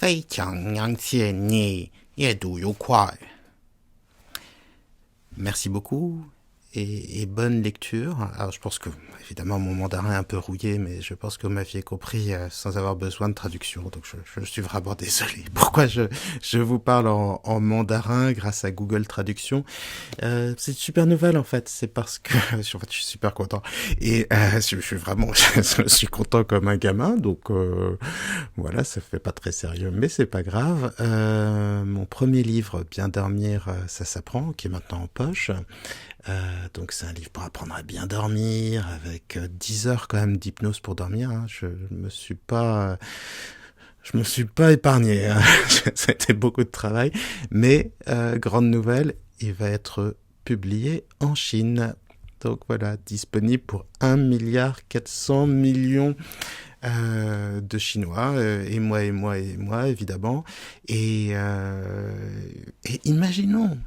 非常感谢你阅读愉快。Merci beaucoup et bonne lecture. Alors je pense que, évidemment, mon mandarin est un peu rouillé, mais je pense que vous m'aviez compris sans avoir besoin de traduction. Donc je suis vraiment désolé. Pourquoi je vous parle en mandarin grâce à Google Traduction. C'est une super nouvelle en fait. C'est parce que en fait, je suis super content. Et je suis vraiment, je suis content comme un gamin. Donc voilà, ça fait pas très sérieux, mais c'est pas grave. Mon premier livre, Bien dormir, ça s'apprend, qui est maintenant en poche. Donc c'est un livre pour apprendre à bien dormir, avec 10 heures quand même d'hypnose pour dormir. Hein. Je me suis pas épargné. Hein. Ça a été beaucoup de travail, mais grande nouvelle, il va être publié en Chine. Donc voilà, disponible pour 1,4 milliard de Chinois, et moi, évidemment. Et imaginons,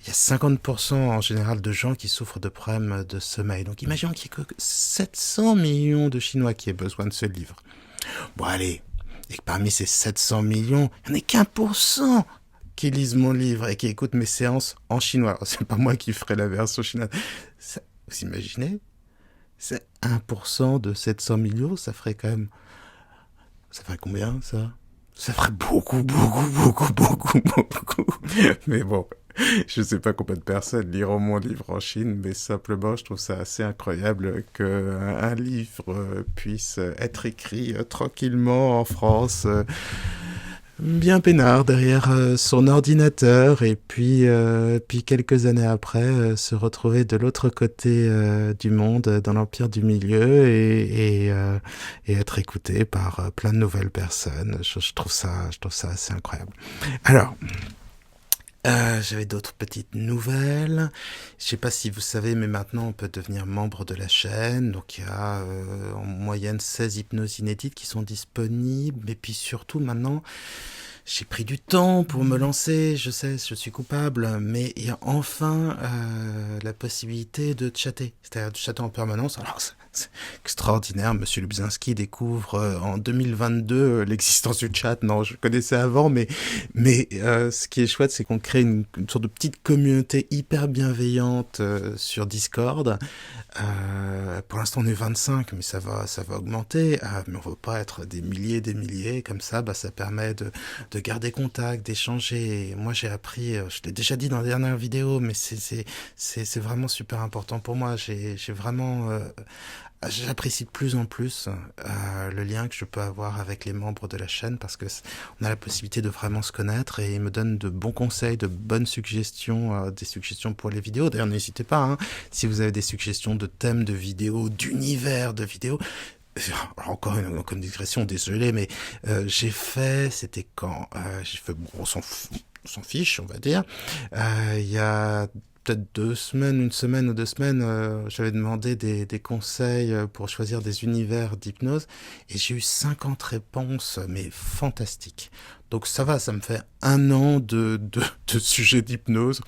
il y a 50% en général de gens qui souffrent de problèmes de sommeil. Donc imaginons qu'il n'y ait que 700 millions de Chinois qui aient besoin de ce livre. Bon allez, et que parmi ces 700 millions, il n'y en ait qu'1% qui lisent mon livre et qui écoutent mes séances en chinois. Alors, c'est pas moi qui ferai la version chinoise. Vous imaginez? C'est 1% de 700 millions, ça ferait quand même... Ça ferait combien, ça? Ça ferait beaucoup. Mais bon, je sais pas combien de personnes liront mon livre en Chine, mais simplement, je trouve ça assez incroyable qu'un livre puisse être écrit tranquillement en France, bien peinard derrière son ordinateur, et puis quelques années après se retrouver de l'autre côté du monde, dans l'empire du milieu, et être écouté par plein de nouvelles personnes. Je trouve ça assez incroyable. Alors, j'avais d'autres petites nouvelles. Je sais pas si vous savez, mais maintenant on peut devenir membre de la chaîne. Donc il y a en moyenne 16 hypnoses inédites qui sont disponibles. Et puis surtout maintenant, j'ai pris du temps pour me lancer. Je sais, je suis coupable, mais il y a enfin la possibilité de chatter. C'est-à-dire de chatter en permanence. Alors c'est extraordinaire. Monsieur Lubzinski découvre en 2022 l'existence du chat. Non, je connaissais avant, mais ce qui est chouette, c'est qu'on crée une sorte de petite communauté hyper bienveillante sur Discord. Pour l'instant, on est 25, mais ça va augmenter. Mais on ne veut pas être des milliers. Comme ça, bah, ça permet de garder contact, d'échanger. Et moi, j'ai appris, je l'ai déjà dit dans la dernière vidéo, mais c'est vraiment super important pour moi. J'ai vraiment j'apprécie de plus en plus le lien que je peux avoir avec les membres de la chaîne, parce que on a la possibilité de vraiment se connaître, et ils me donnent de bons conseils, de bonnes suggestions, des suggestions pour les vidéos. D'ailleurs, n'hésitez pas, hein, si vous avez des suggestions de thèmes de vidéos, d'univers de vidéos. Alors encore une digression, désolé, mais c'était quand j'ai fait, bon, on s'en fiche, on va dire. Il y a peut-être 2 semaines, une semaine ou 2 semaines, j'avais demandé des conseils pour choisir des univers d'hypnose, et j'ai eu 50 réponses, mais fantastiques. Donc ça va, ça me fait 1 an de sujets d'hypnose.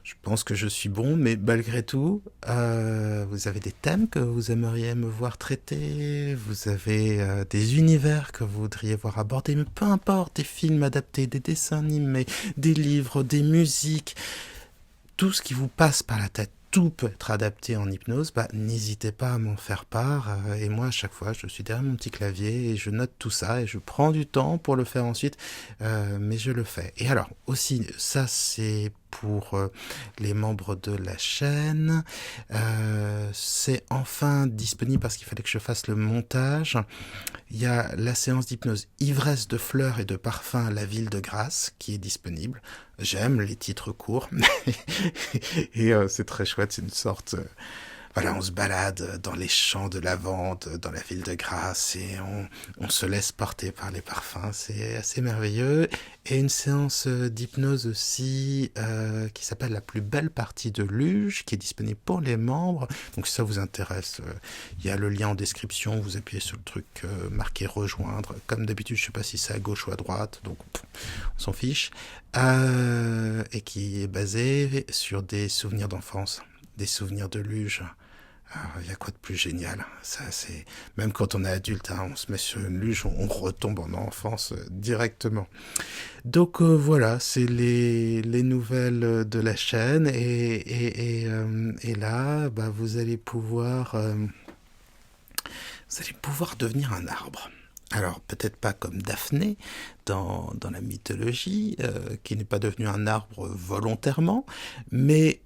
Je pense que je suis bon, mais malgré tout, vous avez des thèmes que vous aimeriez me voir traiter, vous avez des univers que vous voudriez voir abordés, mais peu importe, des films adaptés, des dessins animés, des livres, des musiques, tout ce qui vous passe par la tête, tout peut être adapté en hypnose, bah, n'hésitez pas à m'en faire part. Et moi, à chaque fois, je suis derrière mon petit clavier et je note tout ça, et je prends du temps pour le faire ensuite, mais je le fais. Et alors, aussi, ça, c'est pour les membres de la chaîne. C'est enfin disponible parce qu'il fallait que je fasse le montage. Il y a la séance d'hypnose Ivresse de fleurs et de parfums, la ville de Grasse, qui est disponible. J'aime les titres courts. Et c'est très chouette, c'est une sorte... voilà, on se balade dans les champs de lavande, dans la ville de Grasse, et on se laisse porter par les parfums. C'est assez merveilleux. Et une séance d'hypnose aussi qui s'appelle La plus belle partie de Luge, qui est disponible pour les membres. Donc si ça vous intéresse, il y a le lien en description. Vous appuyez sur le truc marqué rejoindre. Comme d'habitude, je ne sais pas si c'est à gauche ou à droite, donc on s'en fiche. Et qui est basé sur des souvenirs d'enfance, des souvenirs de Luge. Il y a quoi de plus génial? Ça, c'est même quand on est adulte, hein, on se met sur une luge, on retombe en enfance directement. Donc voilà, c'est les nouvelles de la chaîne et là, bah, vous allez pouvoir devenir un arbre. Alors peut-être pas comme Daphné dans la mythologie, qui n'est pas devenu un arbre volontairement, mais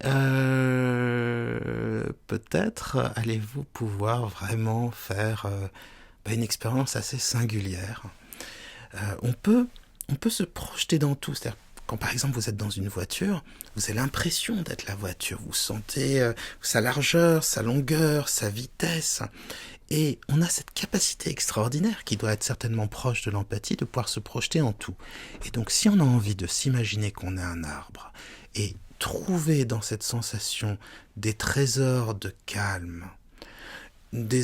peut-être allez-vous pouvoir vraiment faire une expérience assez singulière. On peut se projeter dans tout. C'est-à-dire, quand par exemple vous êtes dans une voiture, vous avez l'impression d'être la voiture. Vous sentez sa largeur, sa longueur, sa vitesse. Et on a cette capacité extraordinaire, qui doit être certainement proche de l'empathie, de pouvoir se projeter en tout. Et donc si on a envie de s'imaginer qu'on est un arbre, et trouver dans cette sensation des trésors de calme, une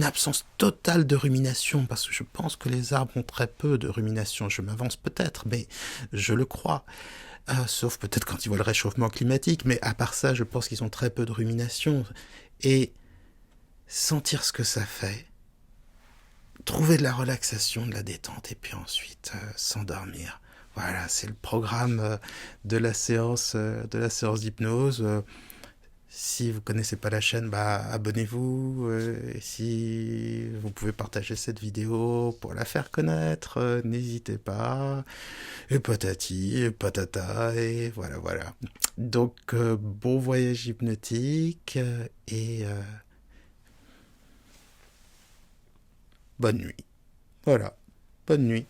absence totale de rumination, parce que je pense que les arbres ont très peu de rumination. Je m'avance peut-être, mais je le crois. Sauf peut-être quand ils voient le réchauffement climatique, mais à part ça, je pense qu'ils ont très peu de rumination. Et sentir ce que ça fait, trouver de la relaxation, de la détente, et puis ensuite s'endormir. Voilà, c'est le programme de la séance d'hypnose. Si vous connaissez pas la chaîne, bah abonnez-vous. Et si vous pouvez partager cette vidéo pour la faire connaître, n'hésitez pas. Et patati, et patata, et voilà, voilà. Donc bon voyage hypnotique et bonne nuit. Voilà, bonne nuit.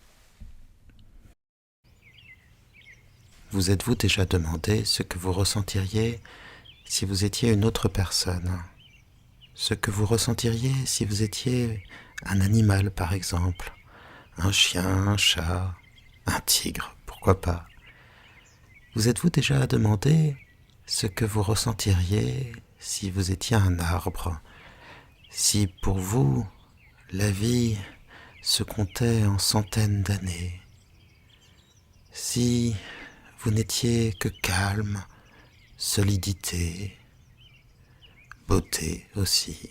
Vous êtes-vous déjà demandé ce que vous ressentiriez si vous étiez une autre personne? Ce que vous ressentiriez si vous étiez un animal, par exemple? Un chien, un chat, un tigre, pourquoi pas? Vous êtes-vous déjà demandé ce que vous ressentiriez si vous étiez un arbre? Si pour vous, la vie se comptait en centaines d'années? Si vous n'étiez que calme, solidité, beauté aussi?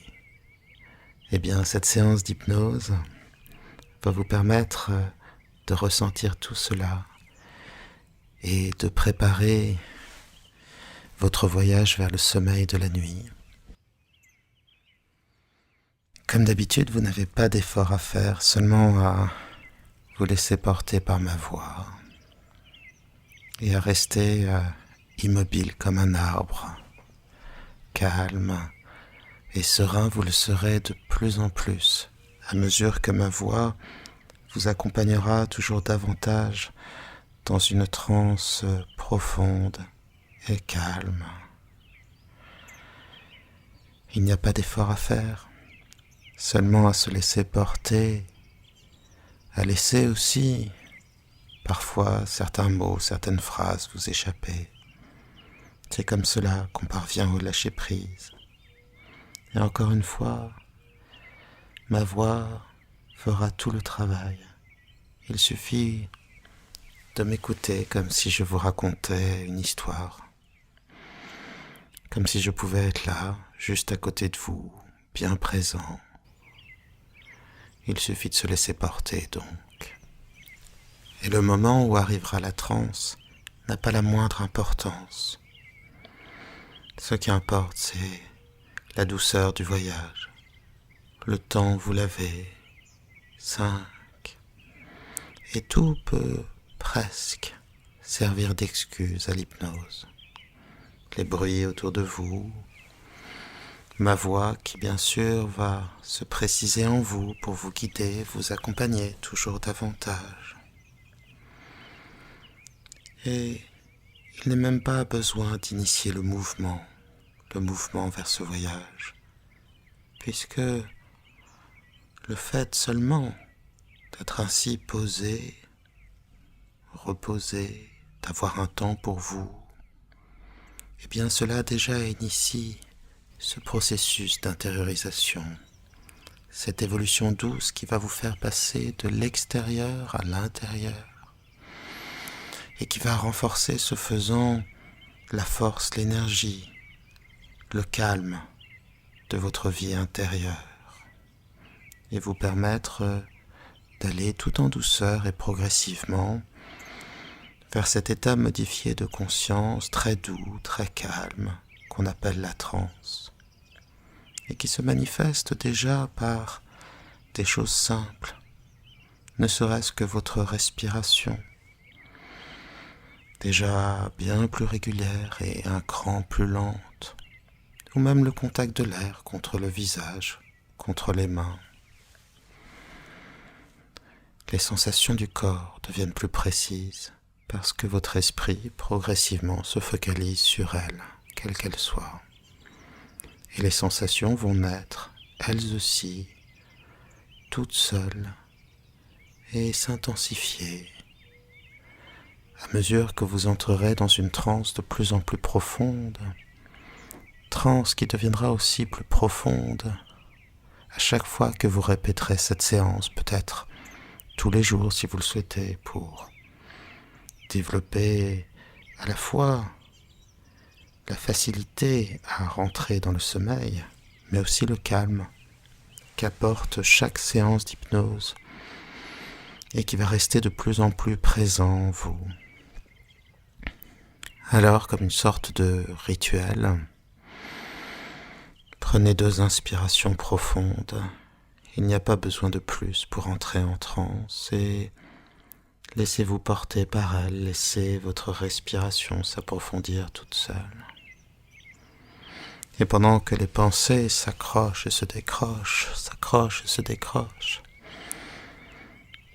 Eh bien, cette séance d'hypnose va vous permettre de ressentir tout cela et de préparer votre voyage vers le sommeil de la nuit. Comme d'habitude, vous n'avez pas d'effort à faire, seulement à vous laisser porter par ma voix et à rester immobile comme un arbre, calme et serein. Vous le serez de plus en plus à mesure que ma voix vous accompagnera toujours davantage dans une transe profonde et calme. Il n'y a pas d'effort à faire, seulement à se laisser porter, à laisser aussi parfois certains mots, certaines phrases vous échapper. C'est comme cela qu'on parvient au lâcher-prise. Et encore une fois, ma voix fera tout le travail. Il suffit de m'écouter comme si je vous racontais une histoire. Comme si je pouvais être là, juste à côté de vous, bien présent. Il suffit de se laisser porter donc. Et le moment où arrivera la transe n'a pas la moindre importance. Ce qui importe, c'est la douceur du voyage. Le temps, vous l'avez. 5. Et tout peut presque servir d'excuse à l'hypnose. Les bruits autour de vous, ma voix qui bien sûr va se préciser en vous pour vous guider, vous accompagner toujours davantage. Et il n'est même pas besoin d'initier le mouvement vers ce voyage, puisque le fait seulement d'être ainsi posé, reposé, d'avoir un temps pour vous, eh bien cela déjà initie ce processus d'intériorisation, cette évolution douce qui va vous faire passer de l'extérieur à l'intérieur et qui va renforcer ce faisant la force, l'énergie, le calme de votre vie intérieure et vous permettre d'aller tout en douceur et progressivement vers cet état modifié de conscience très doux, très calme, qu'on appelle la transe, et qui se manifeste déjà par des choses simples, ne serait-ce que votre respiration, déjà bien plus régulière et un cran plus lente, ou même le contact de l'air contre le visage, contre les mains. Les sensations du corps deviennent plus précises parce que votre esprit progressivement se focalise sur elles, quelles qu'elles soient. Et les sensations vont naître, elles aussi, toutes seules, et s'intensifier à mesure que vous entrerez dans une transe de plus en plus profonde, transe qui deviendra aussi plus profonde à chaque fois que vous répéterez cette séance, peut-être tous les jours si vous le souhaitez, pour développer à la fois la facilité à rentrer dans le sommeil, mais aussi le calme qu'apporte chaque séance d'hypnose et qui va rester de plus en plus présent en vous. Alors, comme une sorte de rituel, prenez 2 inspirations profondes. Il n'y a pas besoin de plus pour entrer en transe et laissez-vous porter par elle, laissez votre respiration s'approfondir toute seule. Et pendant que les pensées s'accrochent et se décrochent, s'accrochent et se décrochent,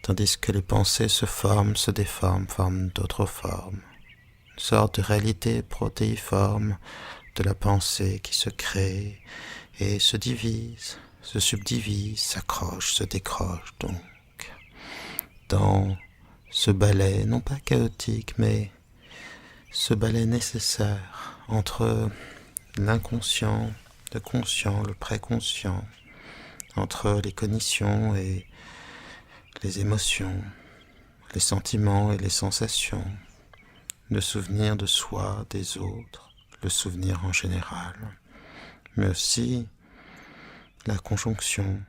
tandis que les pensées se forment, se déforment, forment d'autres formes, une sorte de réalité protéiforme de la pensée qui se crée et se divise, se subdivise, s'accroche, se décroche donc, dans ce ballet, non pas chaotique, mais ce ballet nécessaire entre l'inconscient, le conscient, le préconscient, entre les cognitions et les émotions, les sentiments et les sensations, le souvenir de soi, des autres, le souvenir en général, mais aussi la conjonction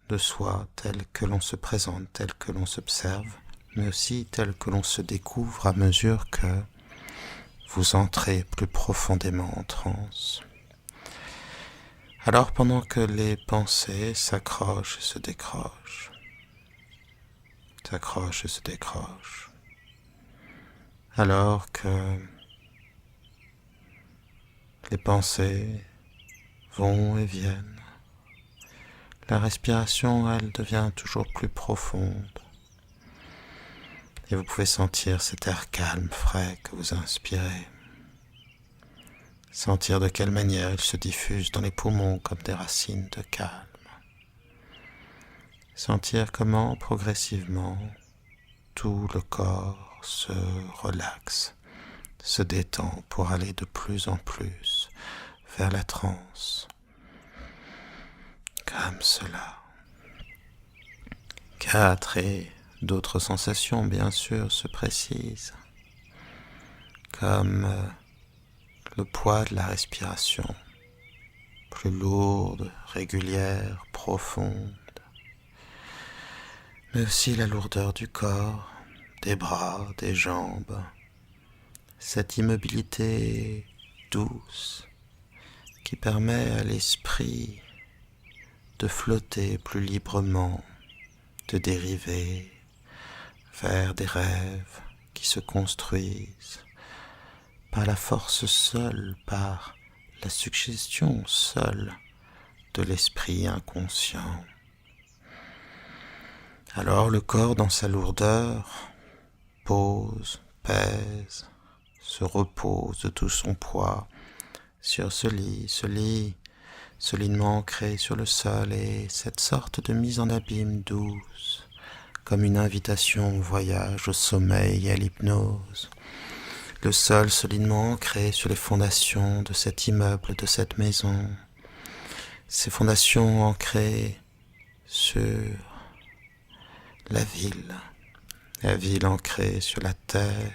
de soi telle que l'on se présente, telle que l'on s'observe, mais aussi telle que l'on se découvre à mesure que vous entrez plus profondément en transe. Alors pendant que les pensées s'accrochent et se décrochent, s'accrochent et se décrochent, alors que les pensées vont et viennent, la respiration, elle, devient toujours plus profonde. Et vous pouvez sentir cet air calme, frais que vous inspirez. Sentir de quelle manière il se diffuse dans les poumons comme des racines de calme. Sentir comment, progressivement, tout le corps se relaxe, se détend pour aller de plus en plus vers la transe. Comme cela. 4 et d'autres sensations, bien sûr, se précisent, comme le poids de la respiration, plus lourde, régulière, profonde, mais aussi la lourdeur du corps, des bras, des jambes, cette immobilité douce qui permet à l'esprit de flotter plus librement, de dériver vers des rêves qui se construisent par la force seule, par la suggestion seule de l'esprit inconscient. Alors le corps dans sa lourdeur pose, pèse, se repose de tout son poids sur ce lit solidement ancré sur le sol, et cette sorte de mise en abîme douce, comme une invitation au voyage, au sommeil et à l'hypnose. Le sol solidement ancré sur les fondations de cet immeuble, de cette maison. Ces fondations ancrées sur la ville ancrée sur la terre,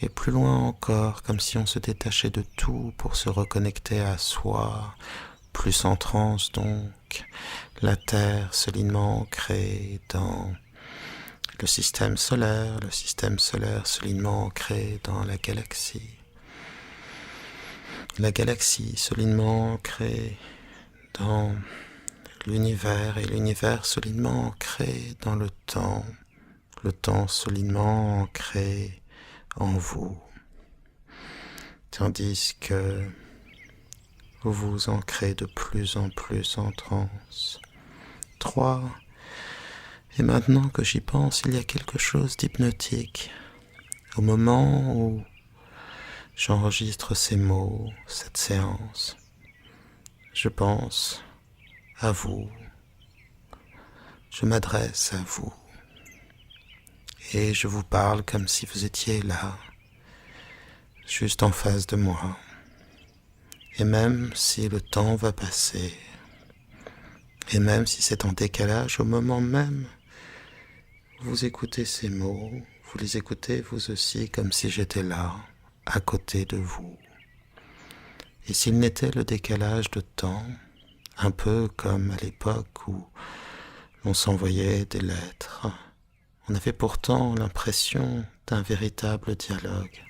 et plus loin encore, comme si on se détachait de tout pour se reconnecter à soi, plus en transe donc, la Terre solidement ancrée dans le système solaire solidement ancré dans la galaxie solidement ancrée dans l'univers et l'univers solidement ancré dans le temps solidement ancré en vous, tandis que vous vous ancrez de plus en plus en transe. 3. Et maintenant que j'y pense, il y a quelque chose d'hypnotique. Au moment où j'enregistre ces mots, cette séance, je pense à vous, je m'adresse à vous, et je vous parle comme si vous étiez là, juste en face de moi. Et même si le temps va passer, et même si c'est en décalage, au moment même, vous écoutez ces mots, vous les écoutez vous aussi comme si j'étais là, à côté de vous. Et s'il n'était le décalage de temps, un peu comme à l'époque où l'on s'envoyait des lettres, on avait pourtant l'impression d'un véritable dialogue,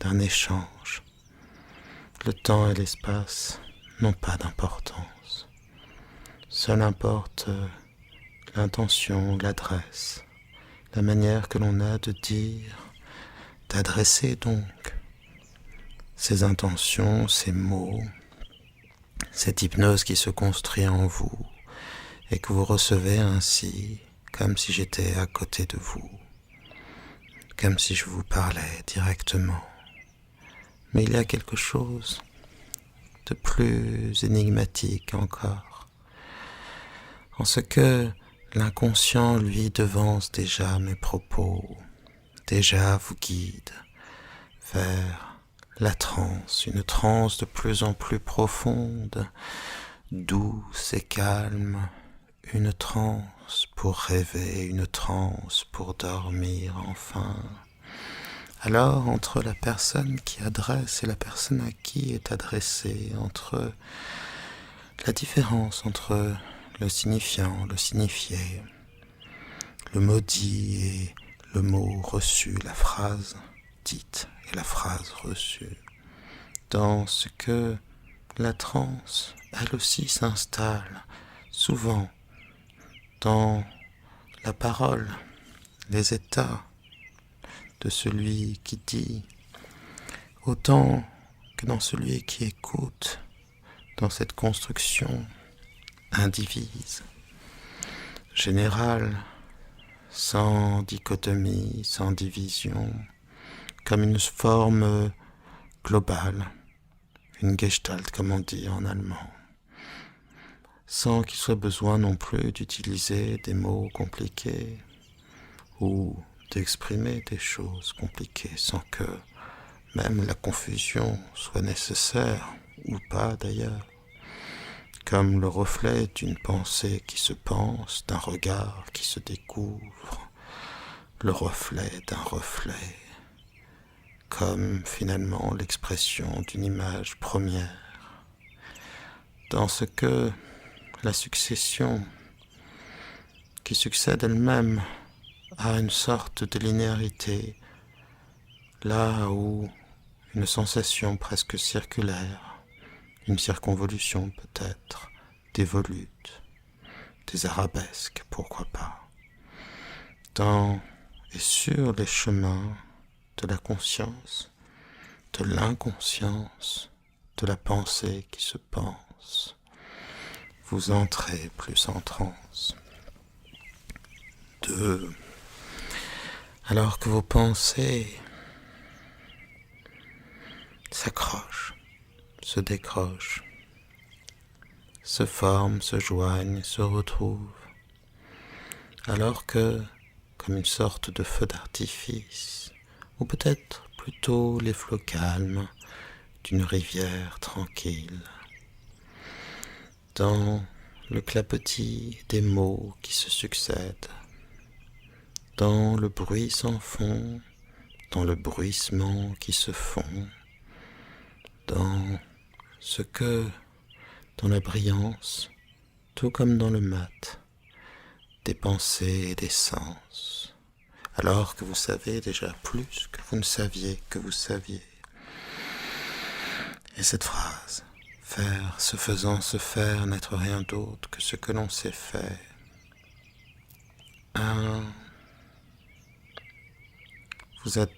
d'un échange. Le temps et l'espace n'ont pas d'importance. Seul importe l'intention, l'adresse, la manière que l'on a de dire, d'adresser donc ces intentions, ces mots, cette hypnose qui se construit en vous et que vous recevez ainsi, comme si j'étais à côté de vous, comme si je vous parlais directement. Mais il y a quelque chose de plus énigmatique encore, en ce que l'inconscient, lui, devance déjà mes propos, déjà vous guide vers la transe, une transe de plus en plus profonde, douce et calme, une transe pour rêver, une transe pour dormir enfin. Alors, entre la personne qui adresse et la personne à qui est adressée, entre la différence entre le signifiant, le signifié, le mot dit et le mot reçu, la phrase dite et la phrase reçue, dans ce que la transe, elle aussi, s'installe souvent dans la parole, les états de celui qui dit, autant que dans celui qui écoute, dans cette construction indivise, générale, sans dichotomie, sans division, comme une forme globale, une Gestalt comme on dit en allemand, sans qu'il soit besoin non plus d'utiliser des mots compliqués ou d'exprimer des choses compliquées sans que même la confusion soit nécessaire, ou pas d'ailleurs, comme le reflet d'une pensée qui se pense, d'un regard qui se découvre, le reflet d'un reflet, comme finalement l'expression d'une image première, dans ce que la succession qui succède elle-même à une sorte de linéarité, là où une sensation presque circulaire, une circonvolution peut-être, des volutes, des arabesques, pourquoi pas, dans et sur les chemins de la conscience, de l'inconscience, de la pensée qui se pense. Vous entrez plus en transe. 2. Alors que vos pensées s'accrochent, se décrochent, se forment, se joignent, se retrouvent, alors que, comme une sorte de feu d'artifice, ou peut-être plutôt les flots calmes d'une rivière tranquille, dans le clapotis des mots qui se succèdent, dans le bruit sans fond, dans le bruissement qui se fond, dans ce que, dans la brillance, tout comme dans le mat, des pensées et des sens, alors que vous savez déjà plus que vous ne saviez que vous saviez. Et cette phrase, faire, se faisant se faire, n'être rien d'autre que ce que l'on sait faire. Vous êtes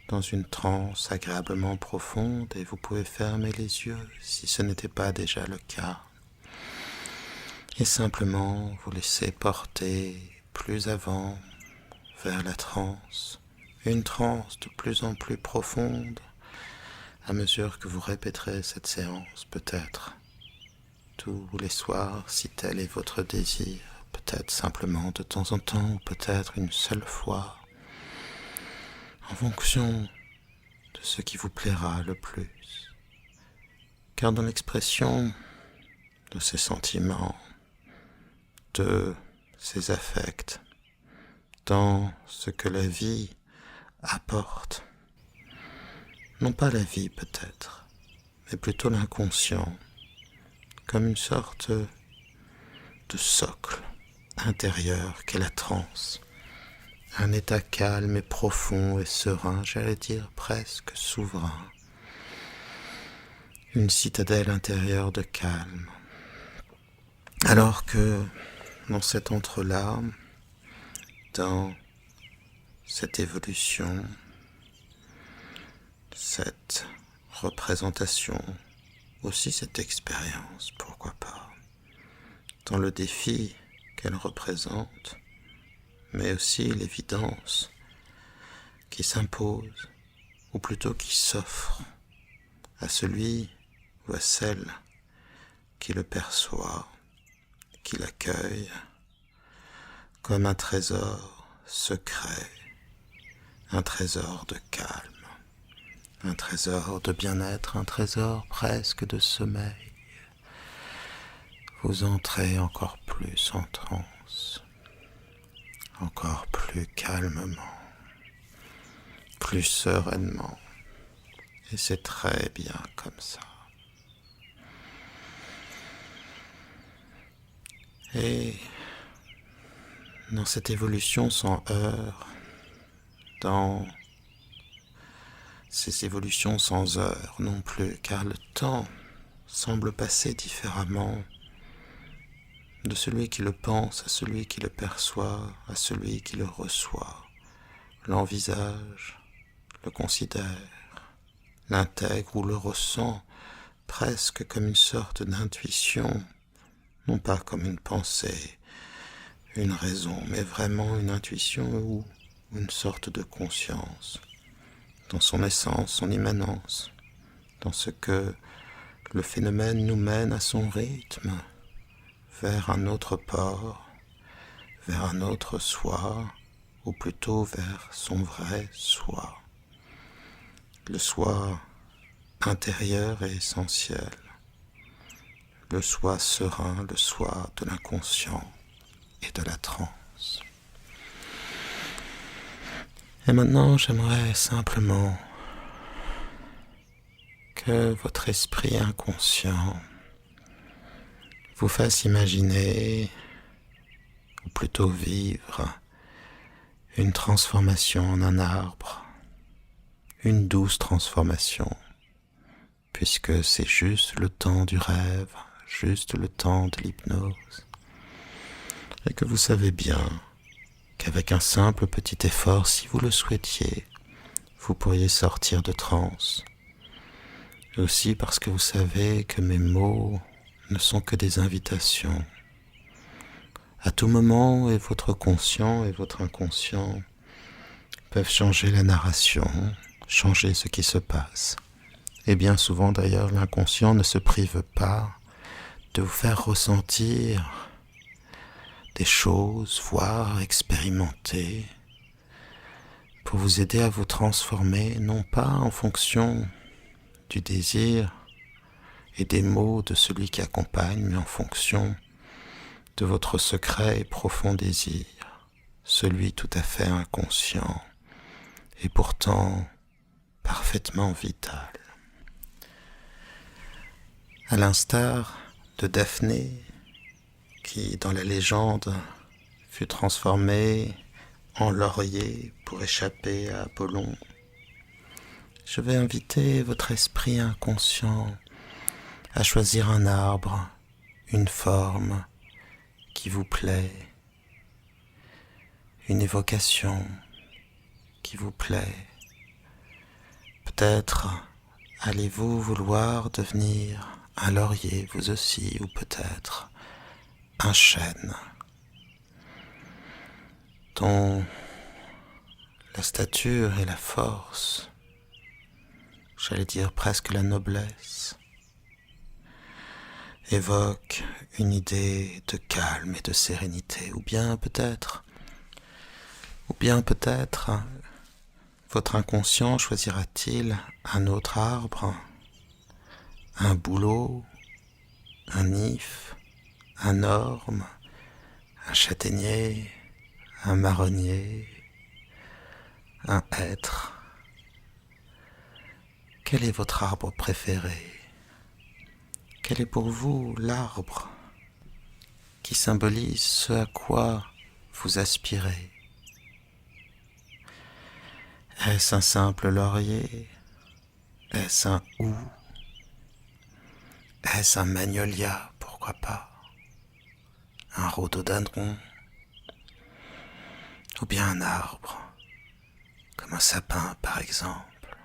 dans une transe agréablement profonde et vous pouvez fermer les yeux si ce n'était pas déjà le cas. Et simplement vous laisser porter plus avant vers la transe, une transe de plus en plus profonde à mesure que vous répéterez cette séance, peut-être tous les soirs si tel est votre désir, peut-être simplement de temps en temps ou peut-être une seule fois, en fonction de ce qui vous plaira le plus. Car dans l'expression de ces sentiments, de ces affects, dans ce que la vie apporte, non pas la vie peut-être, mais plutôt l'inconscient, comme une sorte de socle intérieur qu'est la transe, un état calme et profond et serein, j'allais dire presque souverain, une citadelle intérieure de calme. Alors que dans cet entre-là, dans cette évolution, cette représentation, aussi cette expérience, pourquoi pas, dans le défi qu'elle représente, mais aussi l'évidence qui s'impose, ou plutôt qui s'offre à celui ou à celle qui le perçoit, qui l'accueille comme un trésor secret, un trésor de calme, un trésor de bien-être, un trésor presque de sommeil. Vous entrez encore plus en transe, encore plus calmement, plus sereinement, et c'est très bien comme ça. Et dans cette évolution sans heurts, dans ces évolutions sans heurts non plus, car le temps semble passer différemment de celui qui le pense à celui qui le perçoit, à celui qui le reçoit, l'envisage, le considère, l'intègre ou le ressent presque comme une sorte d'intuition, non pas comme une pensée, une raison, mais vraiment une intuition ou une sorte de conscience, dans son essence, son immanence, dans ce que le phénomène nous mène à son rythme, vers un autre port, vers un autre soi, ou plutôt vers son vrai soi, le soi intérieur et essentiel, le soi serein, le soi de l'inconscient et de la transe. Et maintenant, j'aimerais simplement que votre esprit inconscient vous fasse imaginer, ou plutôt vivre, une transformation en un arbre, une douce transformation, puisque c'est juste le temps du rêve, juste le temps de l'hypnose, et que vous savez bien qu'avec un simple petit effort, si vous le souhaitiez, vous pourriez sortir de transe. Et aussi parce que vous savez que mes mots ne sont que des invitations. À tout moment, et votre conscient et votre inconscient peuvent changer la narration, changer ce qui se passe. Et bien souvent d'ailleurs, l'inconscient ne se prive pas de vous faire ressentir des choses, voir, expérimenter, pour vous aider à vous transformer, non pas en fonction du désir et des mots de celui qui accompagne, mais en fonction de votre secret et profond désir, celui tout à fait inconscient et pourtant parfaitement vital. À l'instar de Daphné, qui, dans la légende, fut transformée en laurier pour échapper à Apollon, je vais inviter votre esprit inconscient à choisir un arbre, une forme qui vous plaît, une évocation qui vous plaît. Peut-être allez-vous vouloir devenir un laurier vous aussi, ou peut-être un chêne dont la stature et la force, j'allais dire presque la noblesse, évoquent une idée de calme et de sérénité. Ou bien peut-être votre inconscient choisira-t-il un autre arbre, un bouleau, un if, un orme, un châtaignier, un marronnier, un hêtre. Quel est votre arbre préféré? Quel est pour vous l'arbre qui symbolise ce à quoi vous aspirez? Est-ce un simple laurier? Est-ce un houx? Est-ce un magnolia, pourquoi pas? Un rhododendron? Ou bien un arbre, comme un sapin par exemple?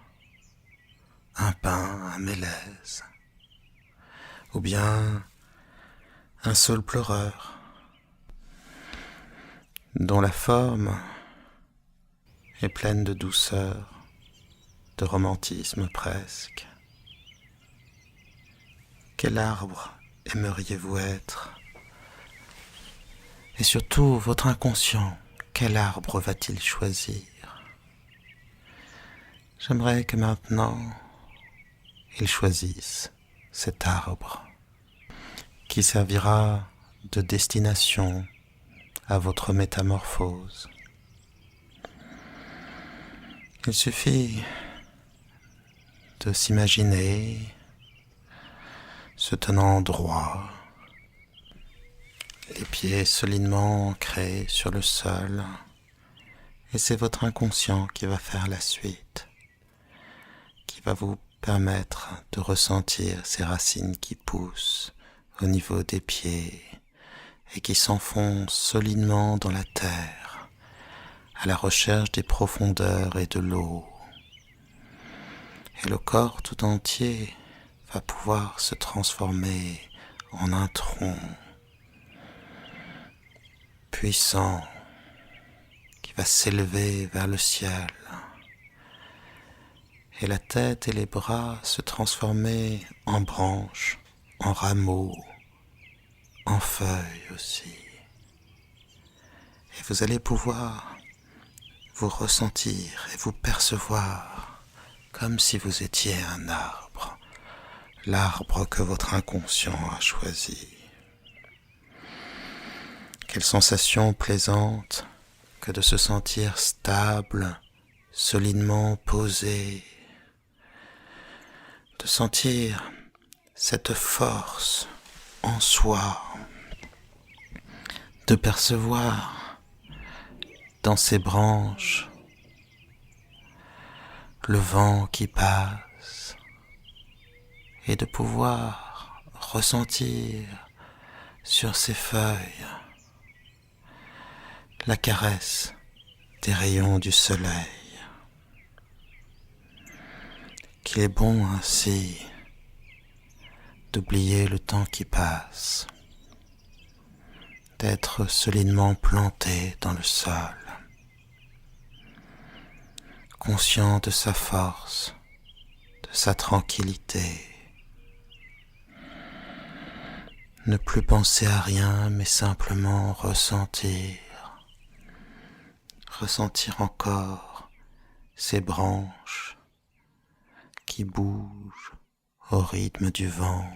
Un pin, un mélèze? Ou bien un saule pleureur, dont la forme est pleine de douceur, de romantisme presque? Quel arbre aimeriez-vous être? Et surtout, votre inconscient, quel arbre va-t-il choisir? J'aimerais que maintenant, il choisisse cet arbre qui servira de destination à votre métamorphose. Il suffit de s'imaginer se tenant droit, les pieds solidement ancrés sur le sol, et c'est votre inconscient qui va faire la suite, qui va vous permettre de ressentir ces racines qui poussent au niveau des pieds et qui s'enfoncent solidement dans la terre, à la recherche des profondeurs et de l'eau. Et le corps tout entier va pouvoir se transformer en un tronc puissant qui va s'élever vers le ciel, et la tête et les bras se transformer en branches, en rameaux, en feuilles aussi. Et vous allez pouvoir vous ressentir et vous percevoir comme si vous étiez un arbre, l'arbre que votre inconscient a choisi. Quelle sensation plaisante que de se sentir stable, solidement posé, de sentir cette force en soi, de percevoir dans ses branches le vent qui passe et de pouvoir ressentir sur ses feuilles la caresse des rayons du soleil. Qu'il est bon ainsi d'oublier le temps qui passe, d'être solidement planté dans le sol, conscient de sa force, de sa tranquillité. Ne plus penser à rien, mais simplement ressentir encore ces branches qui bougent au rythme du vent,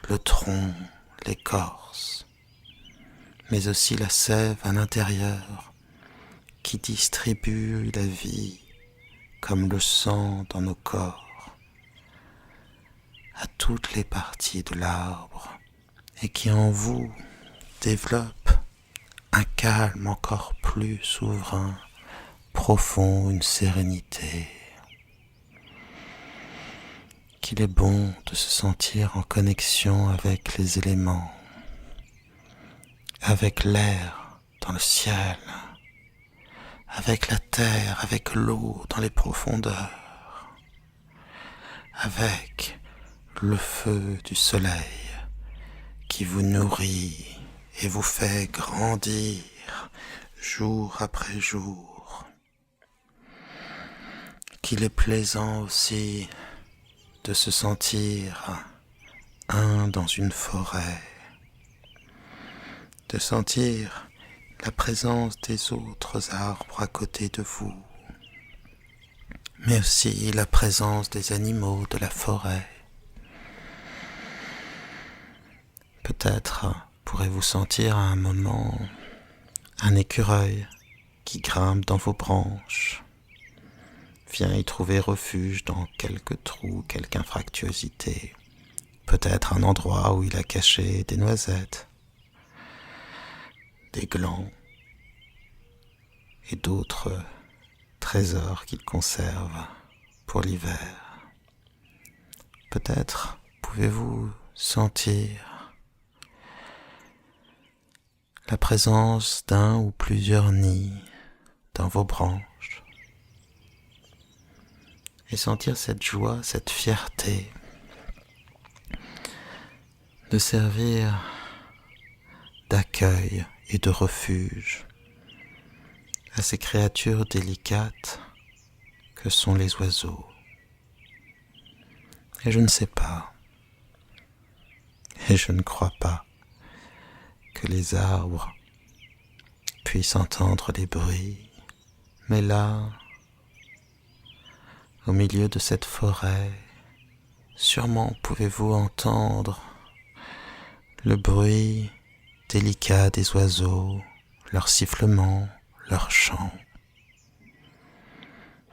le tronc, l'écorce, mais aussi la sève à l'intérieur qui distribue la vie comme le sang dans nos corps, à toutes les parties de l'arbre et qui en vous développe un calme encore plus souverain, profond, une sérénité. Qu'il est bon de se sentir en connexion avec les éléments, avec l'air dans le ciel, avec la terre, avec l'eau dans les profondeurs, avec le feu du soleil qui vous nourrit et vous fait grandir jour après jour. Qu'il est plaisant aussi de se sentir un dans une forêt, de sentir la présence des autres arbres à côté de vous, mais aussi la présence des animaux de la forêt. Peut-être pourrez-vous sentir à un moment un écureuil qui grimpe dans vos branches, vient y trouver refuge dans quelques trous, quelque infractuosité, peut-être un endroit où il a caché des noisettes, des glands et d'autres trésors qu'il conserve pour l'hiver. Peut-être pouvez-vous sentir la présence d'un ou plusieurs nids dans vos branches et sentir cette joie, cette fierté de servir d'accueil et de refuge à ces créatures délicates que sont les oiseaux. Et je ne sais pas, et je ne crois pas que les arbres puissent entendre les bruits, mais là, au milieu de cette forêt, sûrement pouvez-vous entendre le bruit délicat des oiseaux, leur sifflement, leur chant.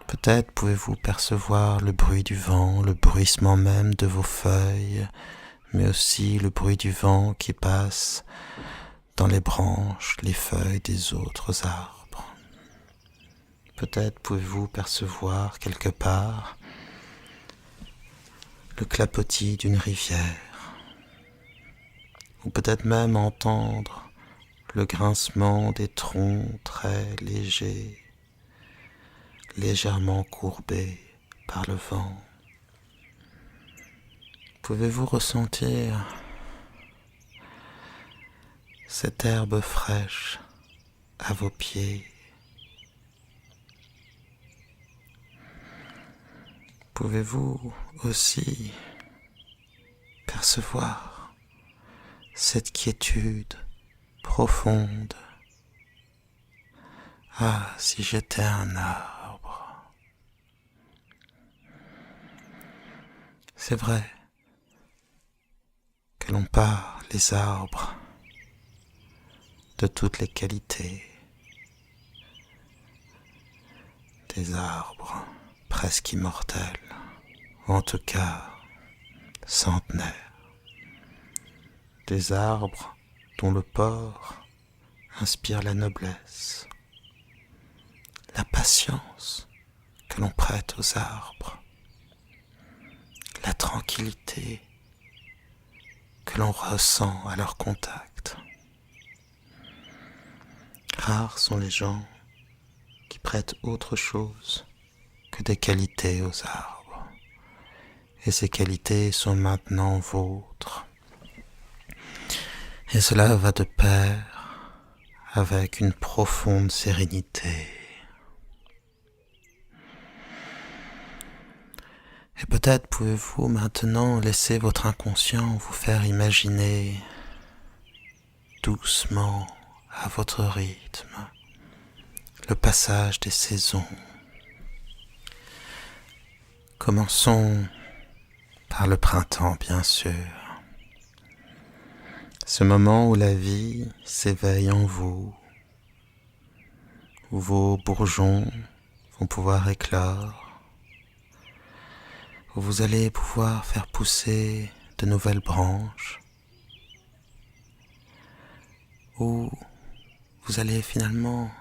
Peut-être pouvez-vous percevoir le bruit du vent, le bruissement même de vos feuilles, mais aussi le bruit du vent qui passe dans les branches, les feuilles des autres arbres. Peut-être pouvez-vous percevoir quelque part le clapotis d'une rivière, ou peut-être même entendre le grincement des troncs très légers, légèrement courbés par le vent. Pouvez-vous ressentir cette herbe fraîche à vos pieds? Pouvez-vous aussi percevoir cette quiétude profonde? Ah, si j'étais un arbre. C'est vrai que l'on parle, les arbres, de toutes les qualités, des arbres presque immortels, ou en tout cas centenaires, des arbres dont le port inspire la noblesse, la patience que l'on prête aux arbres, la tranquillité que l'on ressent à leur contact. Rares sont les gens qui prêtent autre chose que des qualités aux arbres. Et ces qualités sont maintenant vôtres. Et cela va de pair avec une profonde sérénité. Et peut-être pouvez-vous maintenant laisser votre inconscient vous faire imaginer doucement, à votre rythme, le passage des saisons. Commençons par le printemps, bien sûr. Ce moment où la vie s'éveille en vous, où vos bourgeons vont pouvoir éclore, où vous allez pouvoir faire pousser de nouvelles branches, où vous allez finalement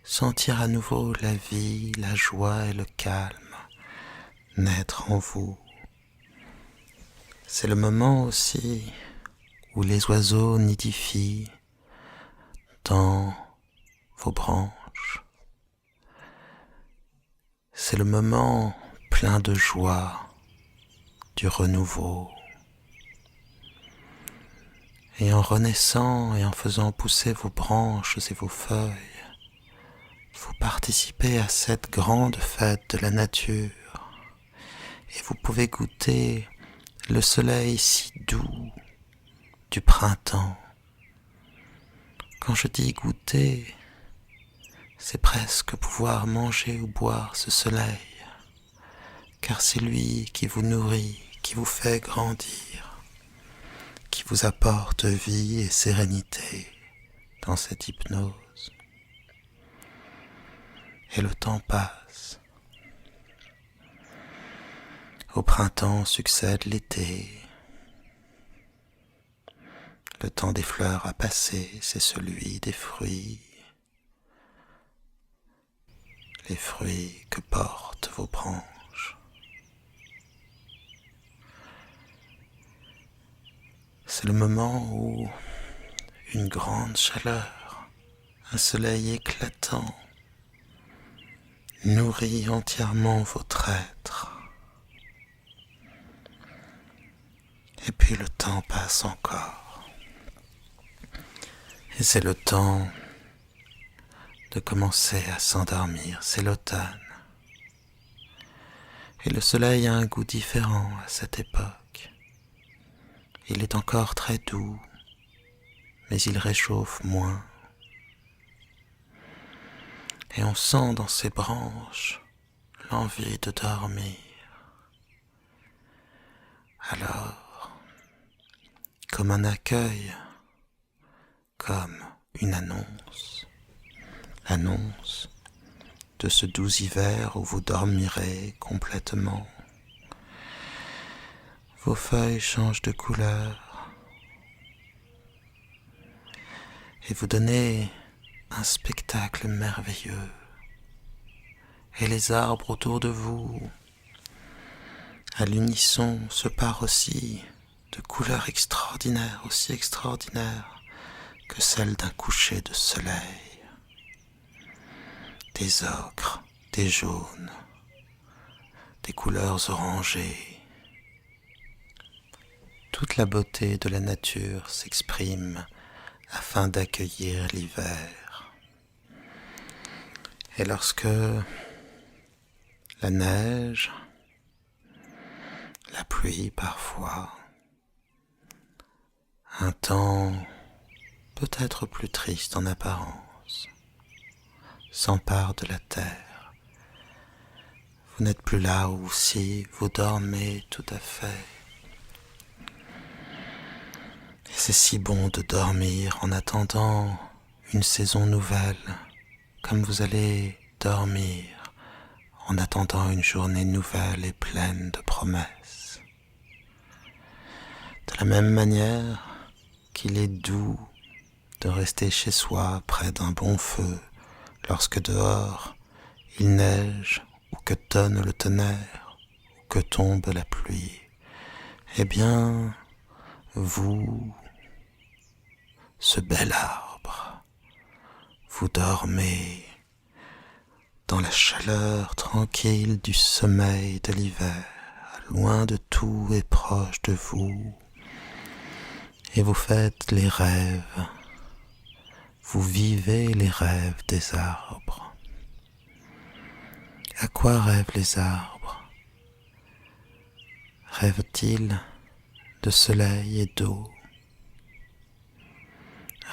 sentir à nouveau la vie, la joie et le calme naître en vous. C'est le moment aussi où les oiseaux nidifient dans vos branches. C'est le moment plein de joie, du renouveau. Et en renaissant et en faisant pousser vos branches et vos feuilles, vous participez à cette grande fête de la nature et vous pouvez goûter le soleil si doux du printemps. Quand je dis goûter, c'est presque pouvoir manger ou boire ce soleil, car c'est lui qui vous nourrit, qui vous fait grandir, qui vous apporte vie et sérénité dans cette hypnose. Et le temps passe. Au printemps succède l'été. Le temps des fleurs a passé, c'est celui des fruits. Les fruits que portent vos branches. C'est le moment où une grande chaleur, un soleil éclatant, nourrit entièrement votre être. Et puis le temps passe encore. Et c'est le temps de commencer à s'endormir. C'est l'automne. Et le soleil a un goût différent à cette époque. Il est encore très doux, mais il réchauffe moins. Et on sent dans ses branches l'envie de dormir. Alors, comme un accueil, comme une annonce, l'annonce de ce doux hiver où vous dormirez complètement. Vos feuilles changent de couleur et vous donnez un spectacle merveilleux. Et les arbres autour de vous, à l'unisson, se parent aussi de couleurs extraordinaires, aussi extraordinaires que celles d'un coucher de soleil. Des ocres, des jaunes, des couleurs orangées. Toute la beauté de la nature s'exprime afin d'accueillir l'hiver. Et lorsque la neige, la pluie parfois, un temps peut-être plus triste en apparence, s'empare de la terre, vous n'êtes plus là où si vous dormez tout à fait. Et c'est si bon de dormir en attendant une saison nouvelle, comme vous allez dormir en attendant une journée nouvelle et pleine de promesses. De la même manière qu'il est doux de rester chez soi près d'un bon feu lorsque dehors il neige ou que tonne le tonnerre ou que tombe la pluie, eh bien, vous, ce bel arbre, vous dormez dans la chaleur tranquille du sommeil de l'hiver, loin de tout et proche de vous, et vous faites les rêves, vous vivez les rêves des arbres. À quoi rêvent les arbres? Rêvent-ils de soleil et d'eau?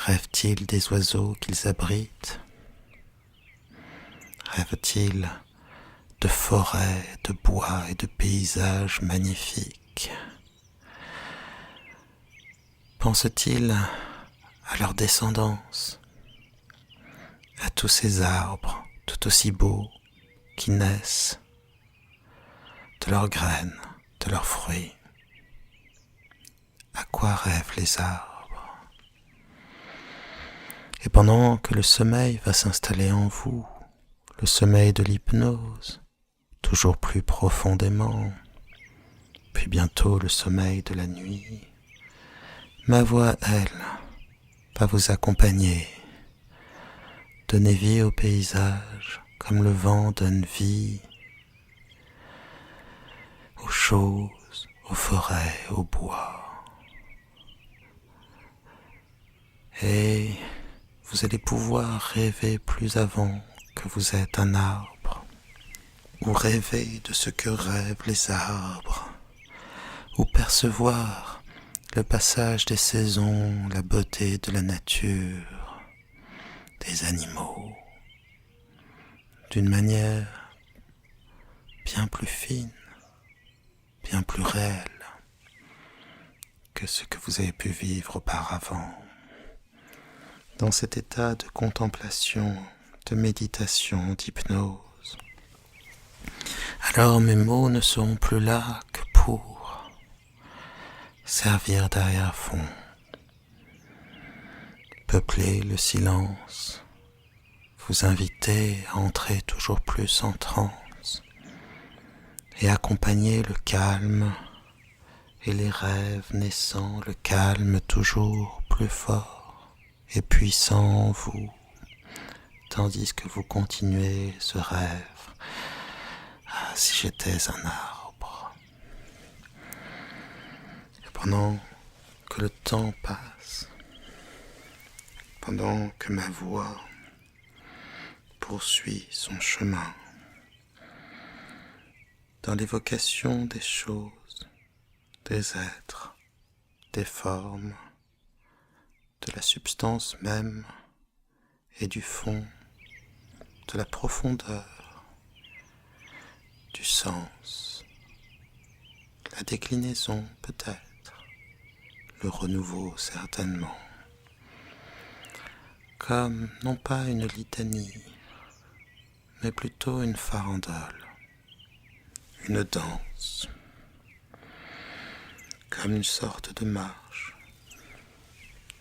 Rêvent-ils des oiseaux qu'ils abritent? Rêvent-ils de forêts, de bois et de paysages magnifiques? Pensent-ils à leur descendance, à tous ces arbres tout aussi beaux qui naissent de leurs graines, de leurs fruits. À quoi rêvent les arbres? Et pendant que le sommeil va s'installer en vous, le sommeil de l'hypnose, toujours plus profondément, puis bientôt le sommeil de la nuit, ma voix, elle, va vous accompagner. Donner vie au paysage comme le vent donne vie aux choses, aux forêts, aux bois. Et vous allez pouvoir rêver plus avant que vous êtes un arbre, ou rêver de ce que rêvent les arbres, ou percevoir le passage des saisons, la beauté de la nature, des animaux, d'une manière bien plus fine, bien plus réelle que ce que vous avez pu vivre auparavant. Dans cet état de contemplation, de méditation, d'hypnose, alors mes mots ne seront plus là que pour servir d'arrière-fond, peupler le silence, vous inviter à entrer toujours plus en transe et accompagner le calme et les rêves naissant, le calme toujours plus fort et puissant en vous, tandis que vous continuez ce rêve. Ah, si j'étais un arbre. Et pendant que le temps passe, pendant que ma voix poursuit son chemin, dans l'évocation des choses, des êtres, des formes, de la substance même et du fond, de la profondeur, du sens, la déclinaison peut-être, le renouveau certainement, comme non pas une litanie, mais plutôt une farandole, une danse, comme une sorte de marche.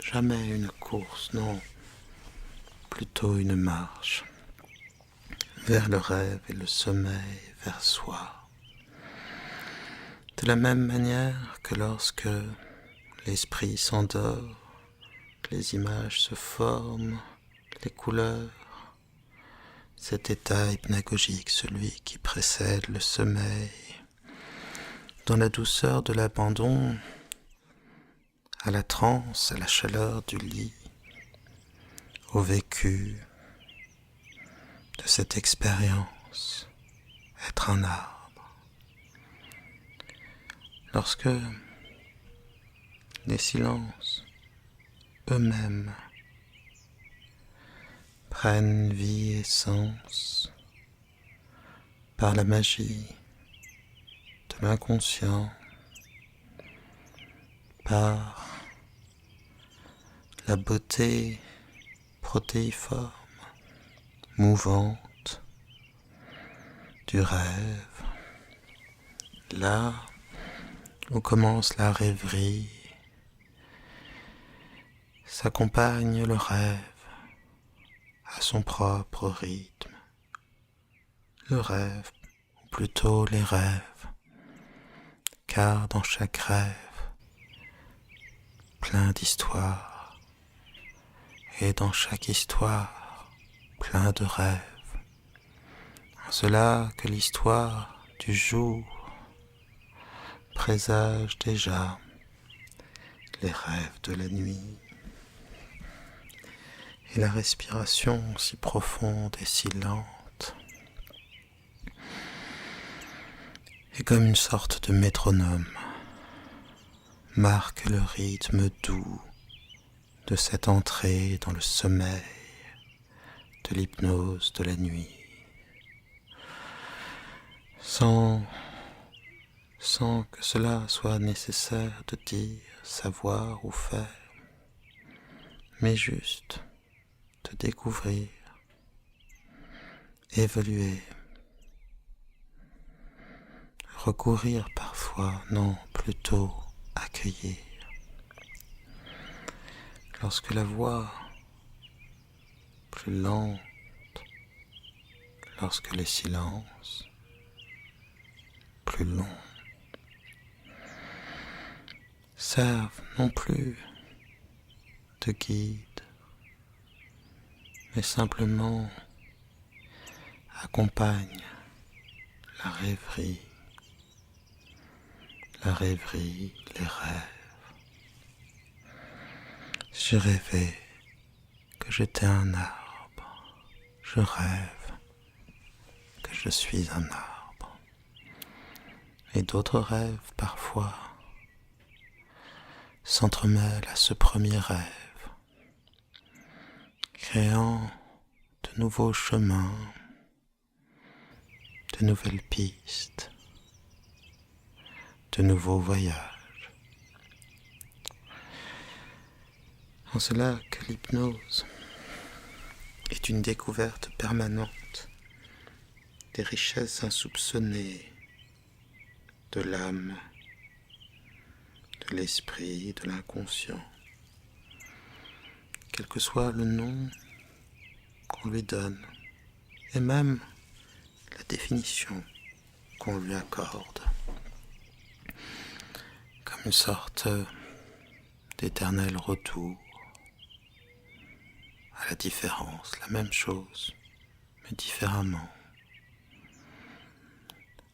Jamais une course, non, plutôt une marche vers le rêve et le sommeil, vers soi. De la même manière que lorsque l'esprit s'endort, les images se forment, les couleurs, cet état hypnagogique, celui qui précède le sommeil, dans la douceur de l'abandon, à la transe, à la chaleur du lit, au vécu de cette expérience, être un arbre. Lorsque les silences eux-mêmes prennent vie et sens par la magie de l'inconscient, par la beauté protéiforme, mouvante du rêve, là où commence la rêverie, s'accompagne le rêve à son propre rythme, le rêve, ou plutôt les rêves, car dans chaque rêve, plein d'histoires, et dans chaque histoire, plein de rêves. En cela que l'histoire du jour présage déjà les rêves de la nuit. Et la respiration si profonde et si lente est comme une sorte de métronome, marque le rythme doux de cette entrée dans le sommeil de l'hypnose de la nuit, sans que cela soit nécessaire de dire, savoir ou faire, mais juste de découvrir, évoluer, recourir parfois, non, plutôt accueillir. Lorsque la voix plus lente, lorsque les silences plus longs servent non plus de guide, mais simplement accompagnent la rêverie, les rêves. J'ai rêvé que j'étais un arbre, je rêve que je suis un arbre. Et d'autres rêves parfois s'entremêlent à ce premier rêve, créant de nouveaux chemins, de nouvelles pistes, de nouveaux voyages. En cela que l'hypnose est une découverte permanente des richesses insoupçonnées de l'âme, de l'esprit, de l'inconscient, quel que soit le nom qu'on lui donne, et même la définition qu'on lui accorde, comme une sorte d'éternel retour à la différence, la même chose, mais différemment,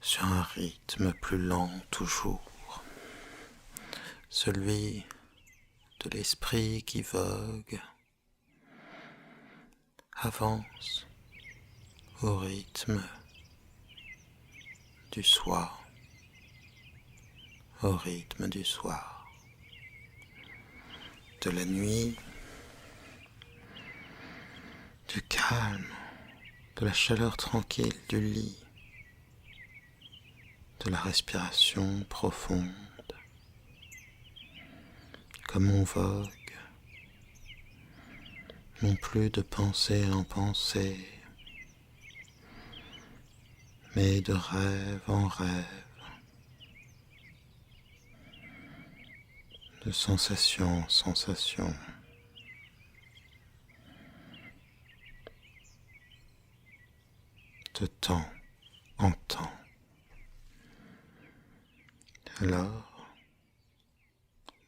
sur un rythme plus lent toujours, celui de l'esprit qui vogue, avance au rythme du soi, au rythme du soir, de la nuit, du calme, de la chaleur tranquille du lit, de la respiration profonde, comme on vogue, non plus de pensée en pensée, mais de rêve en rêve, de sensation en sensation. De temps en temps. Alors,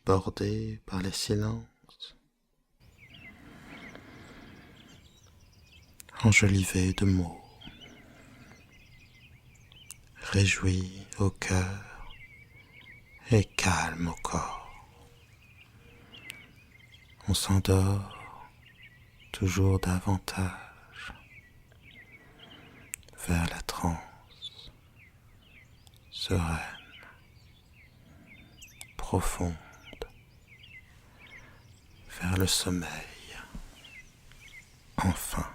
bordé par les silences, enjolivé de mots, réjoui au cœur et calme au corps, on s'endort toujours davantage vers la transe sereine, profonde, vers le sommeil, enfin.